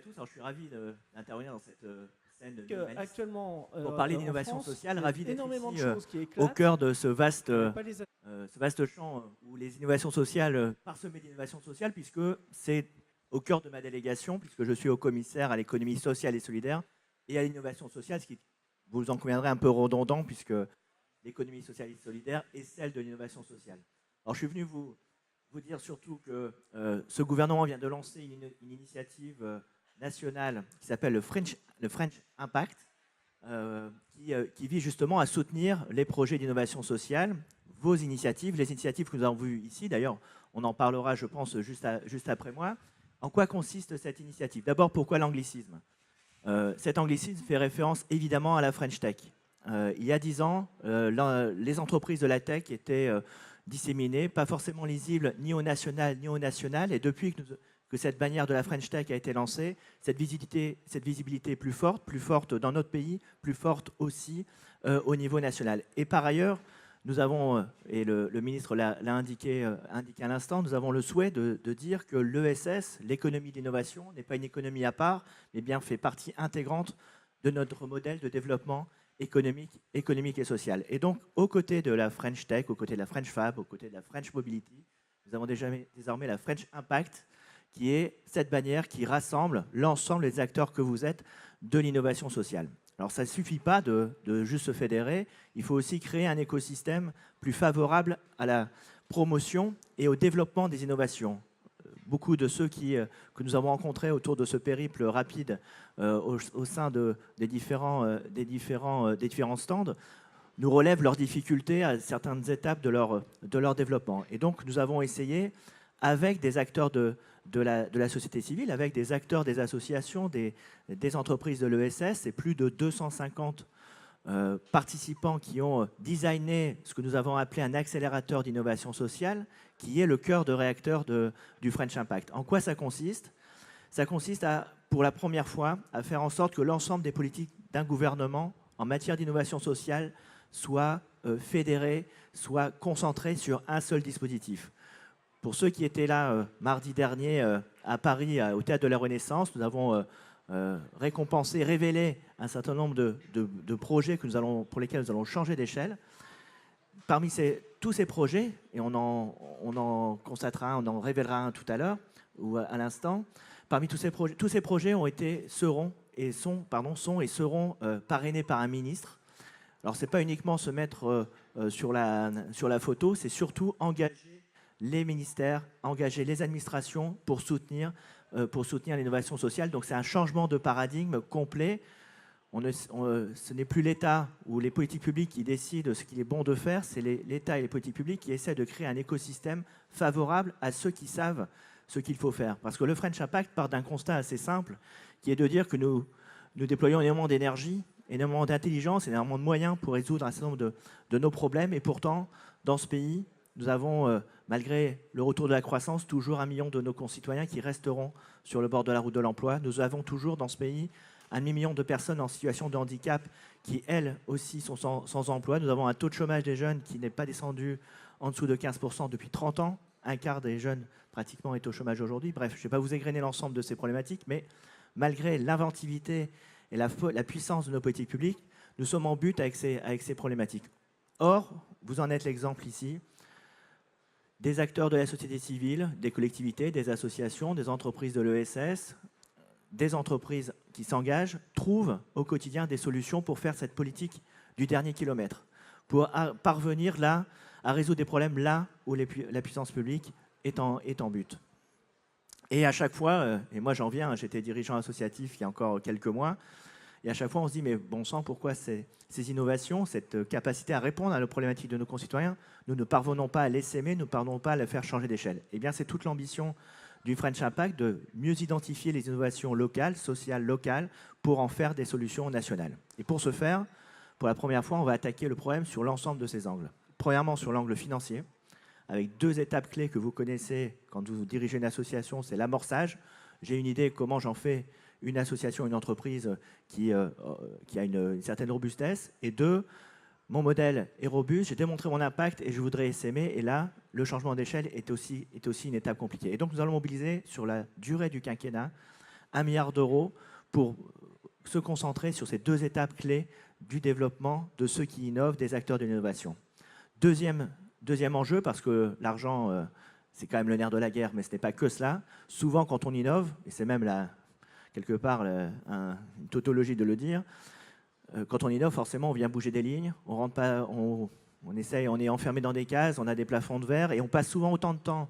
tous. Alors, je suis ravi d'intervenir dans cette scène de Minimaliste Actuellement, pour parler en d'innovation France, sociale. il y a Ravi d'être énormément ici de choses qui au éclatent. cœur de ce vaste Ce vaste champ où les innovations sociales, parsemées d'innovations sociales, puisque c'est au cœur de ma délégation, puisque je suis au commissaire à l'économie sociale et solidaire et à l'innovation sociale, ce qui, vous en conviendrez, un peu redondant, puisque l'économie sociale et solidaire est celle de l'innovation sociale. Alors, je suis venu vous dire surtout que ce gouvernement vient de lancer une initiative nationale qui s'appelle le French Impact, qui vise justement à soutenir les projets d'innovation sociale, vos initiatives, les initiatives que nous avons vues ici. D'ailleurs, on en parlera, je pense, juste après moi. En quoi consiste cette initiative? D'abord, pourquoi l'anglicisme? Cet anglicisme fait référence évidemment à la French Tech. Il y a 10 ans, les entreprises de la tech étaient disséminées, pas forcément lisibles ni au national ni au national. Et depuis que cette bannière de la French Tech a été lancée, cette visibilité est plus forte dans notre pays, plus forte aussi au niveau national. Et par ailleurs, nous avons, et le ministre l'a indiqué à l'instant, nous avons le souhait de dire que l'ESS, l'économie de l'innovation, n'est pas une économie à part, mais bien fait partie intégrante de notre modèle de développement économique et social. Et donc, aux côtés de la French Tech, aux côtés de la French Fab, aux côtés de la French Mobility, nous avons désormais la French Impact, qui est cette bannière qui rassemble l'ensemble des acteurs que vous êtes de l'innovation sociale. Alors, ça ne suffit pas de juste se fédérer, il faut aussi créer un écosystème plus favorable à la promotion et au développement des innovations. Beaucoup de ceux que nous avons rencontrés autour de ce périple rapide au sein des différents stands nous relèvent leurs difficultés à certaines étapes de leur développement. Et donc, nous avons essayé, avec des acteurs de la société civile, avec des acteurs des associations, des entreprises de l'ESS, et plus de 250 participants qui ont designé ce que nous avons appelé un accélérateur d'innovation sociale, qui est le cœur de réacteur du French Impact. En quoi ça consiste? Ça consiste pour la première fois, à faire en sorte que l'ensemble des politiques d'un gouvernement en matière d'innovation sociale soient fédérées, soient concentrées sur un seul dispositif. Pour ceux qui étaient là mardi dernier à Paris, au Théâtre de la Renaissance, nous avons récompensé, révélé un certain nombre de projets pour lesquels nous allons changer d'échelle. Parmi tous ces projets, et on en constatera, on en révélera un tout à l'heure ou à l'instant, parmi tous ces projets sont et seront parrainés par un ministre. Alors, ce n'est pas uniquement se mettre sur la photo, c'est surtout engager les ministères, engager les administrations pour soutenir l'innovation sociale. Donc, c'est un changement de paradigme complet. Ce n'est plus l'État ou les politiques publiques qui décident ce qu'il est bon de faire, c'est l'État et les politiques publiques qui essaient de créer un écosystème favorable à ceux qui savent ce qu'il faut faire. Parce que le French Impact part d'un constat assez simple, qui est de dire que nous déployons énormément d'énergie, énormément d'intelligence, énormément de moyens pour résoudre un certain nombre de nos problèmes. Et pourtant, dans ce pays, nous avons, malgré le retour de la croissance, toujours 1 million de nos concitoyens qui resteront sur le bord de la route de l'emploi. Nous avons toujours dans ce pays 1 demi-million de personnes en situation de handicap qui, elles aussi, sont sans emploi. Nous avons un taux de chômage des jeunes qui n'est pas descendu en dessous de 15% depuis 30 ans. Un quart des jeunes, pratiquement, est au chômage aujourd'hui. Bref, je ne vais pas vous égrener l'ensemble de ces problématiques, mais malgré l'inventivité et la puissance de nos politiques publiques, nous sommes en but avec ces problématiques. Or, vous en êtes l'exemple ici, des acteurs de la société civile, des collectivités, des associations, des entreprises de l'ESS, des entreprises qui s'engagent, trouvent au quotidien des solutions pour faire cette politique du dernier kilomètre, pour parvenir là à résoudre des problèmes là où la puissance publique est en but. Et à chaque fois, et moi j'en viens, j'étais dirigeant associatif il y a encore quelques mois, et à chaque fois on se dit, mais bon sang, pourquoi ces innovations, cette capacité à répondre à nos problématiques de nos concitoyens, nous ne parvenons pas à les s'aimer, nous ne parvenons pas à les faire changer d'échelle. Eh bien c'est toute l'ambition du French Impact de mieux identifier les innovations locales, sociales locales, pour en faire des solutions nationales. Et pour ce faire, pour la première fois, on va attaquer le problème sur l'ensemble de ces angles. Premièrement, sur l'angle financier, avec 2 étapes clés que vous connaissez quand vous dirigez une association, c'est l'amorçage. J'ai une idée comment j'en fais une association, une entreprise qui a une certaine robustesse. Et 2, mon modèle est robuste, j'ai démontré mon impact et je voudrais s'aimer. Et là, le changement d'échelle est aussi une étape compliquée. Et donc, nous allons mobiliser sur la durée du quinquennat 1 milliard d'euros pour se concentrer sur ces 2 étapes clés du développement de ceux qui innovent, des acteurs de l'innovation. Deuxième enjeu, parce que l'argent, c'est quand même le nerf de la guerre, mais ce n'est pas que cela. Souvent, quand on innove, et c'est même quelque part une tautologie de le dire, quand on innove, forcément, on vient bouger des lignes, on rentre pas, on essaye, on est enfermé dans des cases, on a des plafonds de verre, et on passe souvent autant de temps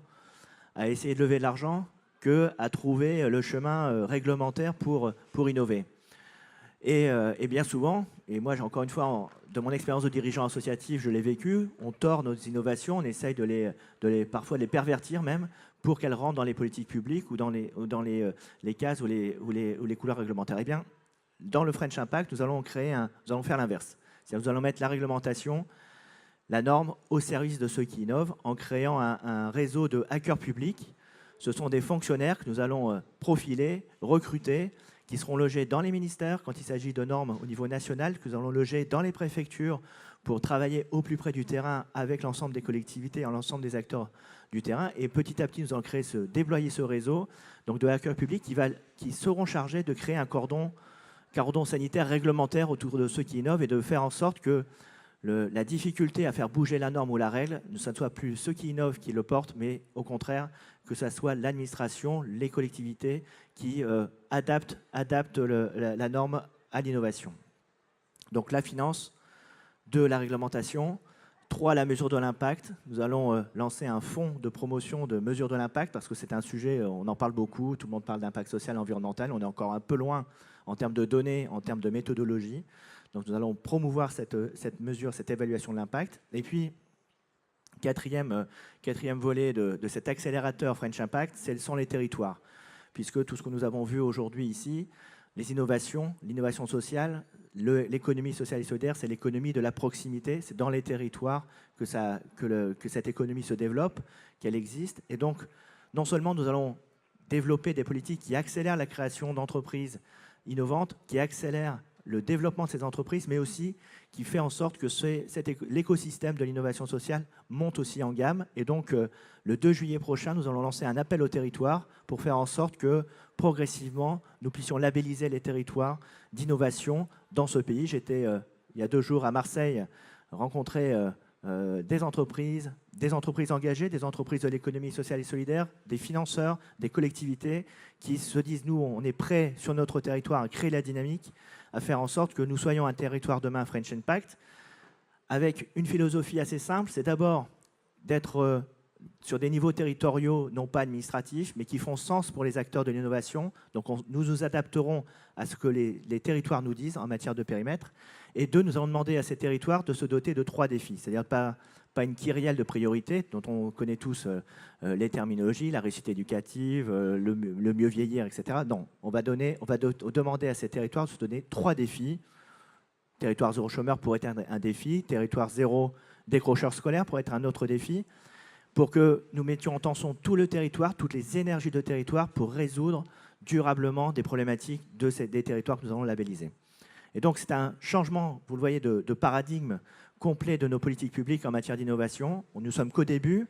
à essayer de lever de l'argent qu'à trouver le chemin réglementaire pour innover. Et bien souvent, et moi, encore une fois, de mon expérience de dirigeant associatif, je l'ai vécu, on tord nos innovations, on essaye parfois de les pervertir même, pour qu'elles rentrent dans les politiques publiques ou dans les cases ou les couleurs réglementaires. Eh bien, dans le French Impact, nous allons faire l'inverse. C'est-à-dire nous allons mettre la réglementation, la norme au service de ceux qui innovent en créant un réseau de hackers publics. Ce sont des fonctionnaires que nous allons profiler, recruter, qui seront logés dans les ministères quand il s'agit de normes au niveau national, que nous allons loger dans les préfectures pour travailler au plus près du terrain avec l'ensemble des collectivités et l'ensemble des acteurs du terrain. Et petit à petit, nous allons déployer ce réseau donc de hackers publics qui seront chargés de créer un cordon sanitaire réglementaire autour de ceux qui innovent et de faire en sorte que la difficulté à faire bouger la norme ou la règle, ne soit plus ceux qui innovent qui le portent, mais au contraire, que ce soit l'administration, les collectivités qui adaptent la norme à l'innovation. Donc la finance, 2, la réglementation, 3, la mesure de l'impact. Nous allons lancer un fonds de promotion de mesure de l'impact parce que c'est un sujet, on en parle beaucoup, tout le monde parle d'impact social et environnemental, on est encore un peu loin en termes de données, en termes de méthodologie. Donc nous allons promouvoir cette mesure, cette évaluation de l'impact. Et puis, quatrième volet de cet accélérateur French Impact, ce sont les territoires. Puisque tout ce que nous avons vu aujourd'hui ici, les innovations, l'innovation sociale, l'économie sociale et solidaire, c'est l'économie de la proximité. C'est dans les territoires que cette économie se développe, qu'elle existe. Et donc, non seulement nous allons développer des politiques qui accélèrent la création d'entreprises innovantes, qui accélèrent le développement de ces entreprises, mais aussi qui fait en sorte que l'écosystème de l'innovation sociale monte aussi en gamme. Et donc, le 2 juillet prochain, nous allons lancer un appel au territoire pour faire en sorte que, progressivement, nous puissions labelliser les territoires d'innovation dans ce pays. J'étais, il y a 2 jours, à Marseille, rencontrer des entreprises engagées, des entreprises de l'économie sociale et solidaire, des financeurs, des collectivités qui se disent, nous, on est prêts sur notre territoire à créer la dynamique, à faire en sorte que nous soyons un territoire demain French Impact, avec une philosophie assez simple, c'est d'abord d'être sur des niveaux territoriaux, non pas administratifs, mais qui font sens pour les acteurs de l'innovation. Donc nous nous adapterons à ce que les territoires nous disent en matière de périmètre. Et 2, nous allons demander à ces territoires de se doter de 3 défis, c'est-à-dire pas une kyrielle de priorités dont on connaît tous les terminologies, la réussite éducative, le mieux vieillir, etc. Non, on va demander à ces territoires de se donner 3 défis. Territoire zéro chômeur pourrait être un défi, territoire zéro décrocheur scolaire pourrait être un autre défi, pour que nous mettions en tension tout le territoire, toutes les énergies de territoire pour résoudre durablement des problématiques des territoires que nous allons labelliser. Et donc c'est un changement, vous le voyez, de paradigme complet de nos politiques publiques en matière d'innovation. Nous ne sommes qu'au début.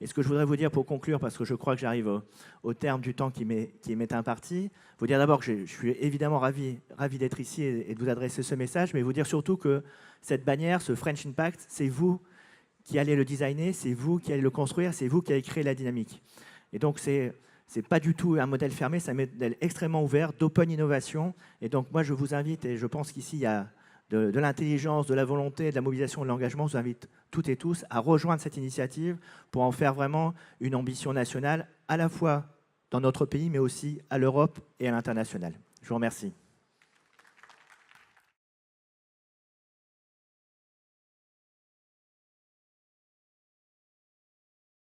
Et ce que je voudrais vous dire pour conclure, parce que je crois que j'arrive au terme du temps qui m'est imparti, vous dire d'abord que je suis évidemment ravi d'être ici et de vous adresser ce message, mais vous dire surtout que cette bannière, ce French Impact, c'est vous qui allez le designer, c'est vous qui allez le construire, c'est vous qui allez créer la dynamique. Et donc c'est pas du tout un modèle fermé, c'est un modèle extrêmement ouvert, d'open innovation. Et donc moi je vous invite, et je pense qu'ici il y a de l'intelligence, de la volonté, de la mobilisation, de l'engagement, je vous invite toutes et tous à rejoindre cette initiative pour en faire vraiment une ambition nationale, à la fois dans notre pays, mais aussi à l'Europe et à l'international. Je vous remercie.